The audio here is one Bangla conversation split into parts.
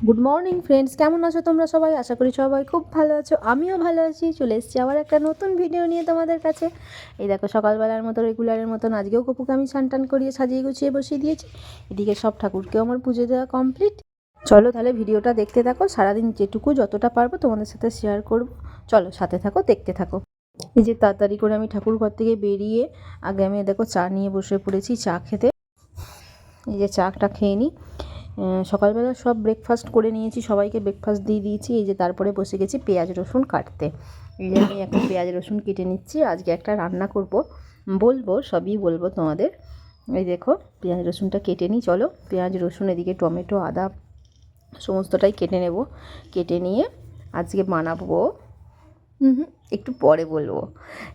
গুড মর্নিং ফ্রেন্ডস, কেমন আছো তোমরা সবাই? আশা করি সবাই খুব ভালো আছো। আমিও ভালো আছি। চলে এসেছি আবার একটা নতুন ভিডিও নিয়ে তোমাদের কাছে। এই দেখো, সকালবেলার মতো রেগুলারের মতন আজকেও কপুকে আমি স্নান করিয়ে সাজিয়ে গুছিয়ে বসিয়ে দিয়েছি। এদিকে সব ঠাকুরকেও আমার পুজো দেওয়া কমপ্লিট। চলো তাহলে ভিডিওটা দেখতে থাকো। সারাদিন যেটুকু যতটা পারবো তোমাদের সাথে শেয়ার করব। চলো সাথে থাকো, দেখতে থাকো। এই যে তাড়াতাড়ি করে আমি ঠাকুর ঘর থেকে বেরিয়ে আগে আমি দেখো চা নিয়ে বসে পড়েছি চা খেতে। এই যে চাটা খেয়ে নিই। সকালবেলা সব ব্রেকফাস্ট করে নিয়েছি, সবাইকে ব্রেকফাস্ট দিয়ে দিয়েছি। এই যে তারপরে বসে গেছি পেঁয়াজ রসুন কাটতে। এই যে আমি এখন পেঁয়াজ রসুন কেটে নিচ্ছি। আজকে একটা রান্না করব, বলবো সবই বলবো তোমাদের। এই দেখো পেঁয়াজ রসুনটা কেটে নিই। চলো, পেঁয়াজ রসুন এদিকে টমেটো আদা সমস্তটাই কেটে নেব। কেটে নিয়ে আজকে বানাবো, একটু পরে বলবো।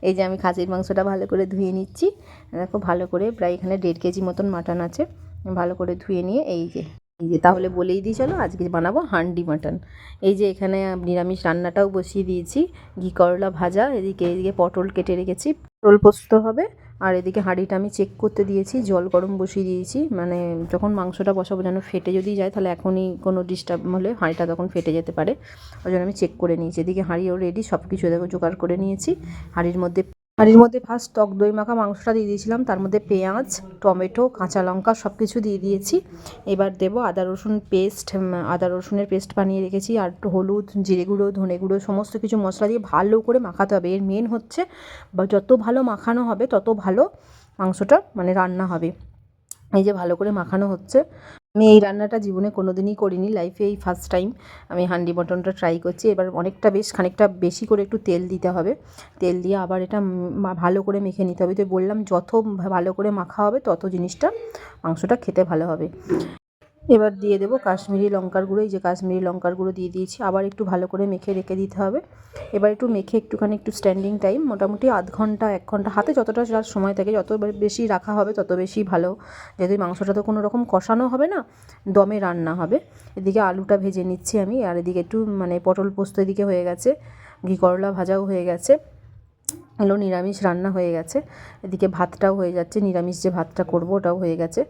এই যে আমি খাসির মাংসটা ভালো করে ধুয়ে নিচ্ছি। দেখো ভালো করে প্রায় এখানে 1.5 কেজি মতন মাটন আছে। ভালো করে ধুয়ে নিয়ে এই যে তাহলে বলেই দিই, চলো আজকে বানাবো হান্ডি মাটন। এই যে এখানে নিরামিষ রান্নাটাও বসিয়ে দিয়েছি। ঘি করলা ভাজা, এদিকে পটল কেটে রেখেছি, পটল পোস্ত হবে। আর এদিকে হাঁড়িটা আমি চেক করতে দিয়েছি, জল গরম বসিয়ে দিয়েছি। মানে যখন মাংসটা বসাবো যেন ফেটে যদি যায়, তাহলে এখনই কোনো ডিস্টার্ব হলে হাঁড়িটা তখন ফেটে যেতে পারে। ওই জন্য আমি চেক করে নিয়েছি। এদিকে হাঁড়িও রেডি, সব কিছু দেখো জোগাড় করে নিয়েছি। হাঁড়ির মধ্যে ফার্স্ট টক দই মাখা মাংসটা দিয়ে দিয়েছিলাম, তার মধ্যে পেঁয়াজ টমেটো কাঁচা লঙ্কা সব কিছু দিয়ে দিয়েছি। এবার দেবো আদা রসুনের পেস্ট বানিয়ে রেখেছি। আর একটু হলুদ, জিরে গুঁড়ো, ধনে গুঁড়ো সমস্ত কিছু মশলা দিয়ে ভালো করে মাখাতে হবে। এর মেন হচ্ছে যত ভালো মাখানো হবে তত ভালো মাংসটা মানে রান্না হবে। এই যে ভালো করে মাখানো হচ্ছে। আমি এই রান্নাটা জীবনে কোনো দিনই করিনি, লাইফে এই ফার্স্ট টাইম আমি হান্ডি মটনটা ট্রাই করছি। এবার অনেকটা খানিকটা বেশি করে একটু তেল দিতে হবে। তেল দিয়ে আবার এটা ভালো করে মেখে নিতে হবে। তো বললাম যত ভালো করে মাখা হবে তত জিনিসটা মাংসটা খেতে ভালো হবে। এবার দিয়ে দেবো কাশ্মীরি লঙ্কার গুঁড়ো। এই যে কাশ্মীরি লঙ্কার গুঁড়ো দিয়ে দিয়েছি। আবার একটু ভালো করে মেখে রেখে দিতে হবে। এবার একটু মেখে একটু স্ট্যান্ডিং টাইম মোটামুটি আধ ঘন্টা 1 ঘন্টা, হাতে যতটা সময় থাকে যত বেশি রাখা হবে তত বেশি ভালো। যেহেতু মাংসটা তো কোনো রকম কষানো হবে না, দমে রান্না হবে। এদিকে আলুটা ভেজে নিচ্ছি আমি। আর এদিকে একটু পটল পোস্ত এদিকে হয়ে গেছে, ঘি করলা ভাজাও হয়ে গেছে। এলো নিরামিষ রান্না হয়ে গেছে। এদিকে ভাতটাও হয়ে যাচ্ছে, নিরামিষ যে ভাতটা করবো ওটাও হয়ে গেছে।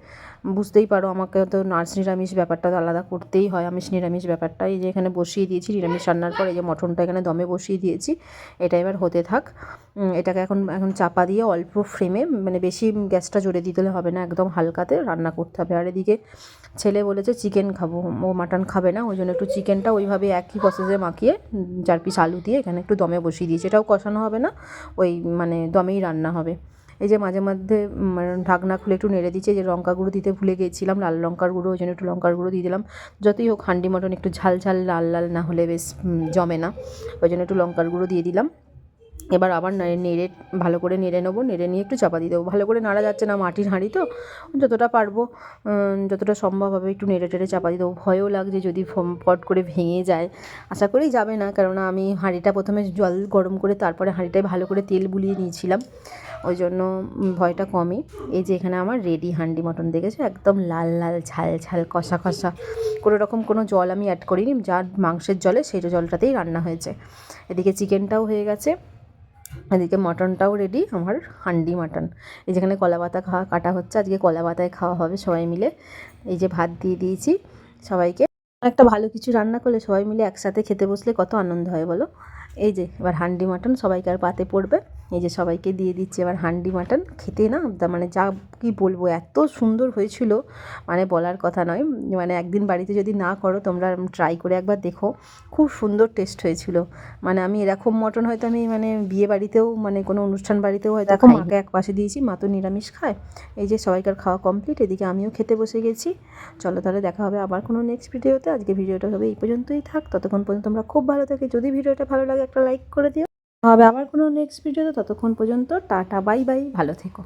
বুঝতেই পারো আমাকে তো নিরামিষ ব্যাপারটা তো আলাদা করতেই হয়, আমিষ নিরামিষ ব্যাপারটা। এই যে এখানে বসিয়ে দিয়েছি নিরামিষ রান্নার পর। এই যে মটনটা এখানে দমে বসিয়ে দিয়েছি, এটা এবার হতে থাক। এটাকে এখন চাপা দিয়ে অল্প ফ্লেমে, বেশি গ্যাসটা জোরে দিতে হবে না, একদম হালকাতে রান্না করতে হবে। আর এদিকে ছেলে বলেছে চিকেন খাবো, ও মাটন খাবে না, ওই জন্য একটু চিকেনটা ওইভাবে একই প্রসেসে মাখিয়ে 4 পিস আলু দিয়ে এখানে একটু দমে বসিয়ে দিয়েছি। এটাও কষানো হবে না, ওই দমেই রান্না হবে। এই যে মাঝে মধ্যে ঢাকনা খুলে একটু নেড়ে দিচ্ছে। যে লঙ্কা গুঁড়ো দিতে ভুলে গিয়েছিলাম, লাল লঙ্কার গুঁড়ো, ওই জন্য একটু লঙ্কার গুঁড়ো দিয়ে দিলাম। যতই হোক হান্ডি মটন একটু ঝাল ঝাল লাল লাল না হলে বেশ জমে না, ওই জন্য একটু লঙ্কার গুঁড়ো দিয়ে দিলাম। এবার আবার ভালো করে নেড়ে নেবো। নেড়ে নিয়ে একটু চাপা দিয়ে দেবো। ভালো করে নাড়া যাচ্ছে না, মাটির হাঁড়ি তো, যতটা পারবো যতটা সম্ভব হবে একটু নেড়ে চাপা দিয়ে দেবো। ভয়ও লাগছে যদি ফট করে ভেঙে যায়। আশা করি যাবে না, কেননা আমি হাঁড়িটা প্রথমে জল গরম করে তারপরে হাঁড়িটায় ভালো করে তেল বুলিয়ে নিয়েছিলাম, ওই জন্য ভয়টা কমই। এই যে এখানে আমার রেডি হান্ডি মটন, দেখেছো একদম লাল লাল ঝাল ঝাল কষা কষা, কোনো রকম কোনো জল আমি অ্যাড করিনি, যা মাংসের জলে সেই জলটাতেই রান্না হয়েছে। এদিকে চিকেনটাও হয়ে গেছে, এদিকে মটনটাও রেডি আমার, হান্ডি মাটন। এই যেখানে কলা পাতা কাটা হচ্ছে, আজকে কলা পাতায় খাওয়া হবে সবাই মিলে। এই যে ভাত দিয়ে দিয়েছি সবাইকে। একটা ভালো কিছু রান্না করলে সবাই মিলে একসাথে খেতে বসলে কত আনন্দ হয় বলো। এই যে এবার হান্ডি মাটন সবাইকে আর পাতে পড়বে। এই যে সবাইকে দিয়ে দিচ্ছি এবার হান্ডি মাটন। খেতে না যা কি বলবো, এত সুন্দর হয়েছিল, বলার কথা নয়। একদিন বাড়িতে যদি না করো তোমরা, ট্রাই করে একবার দেখো, খুব সুন্দর টেস্ট হয়েছিল। আমি এরকম মটন হয়তো আমি বিয়ে বাড়িতেও কোনো অনুষ্ঠান বাড়িতেও হয়তো মাকে এক পাশে দিয়েছি, মা তো নিরামিষ খায়। এই যে সবাইকার খাওয়া কমপ্লিট, এদিকে আমিও খেতে বসে গেছি। চলো তাহলে দেখা হবে আবার কোনো নেক্সট ভিডিওতে। আজকে ভিডিওটা হবে এই পর্যন্তই থাক। ততক্ষণ পর্যন্ত তোমরা খুব ভালো থাকে। যদি ভিডিওটা ভালো লাগে একটা লাইক করে দিও। হবে আবার কোনো নেক্সট ভিডিওতে, ততক্ষণ পর্যন্ত টাটা বাই বাই, ভালো থেকো।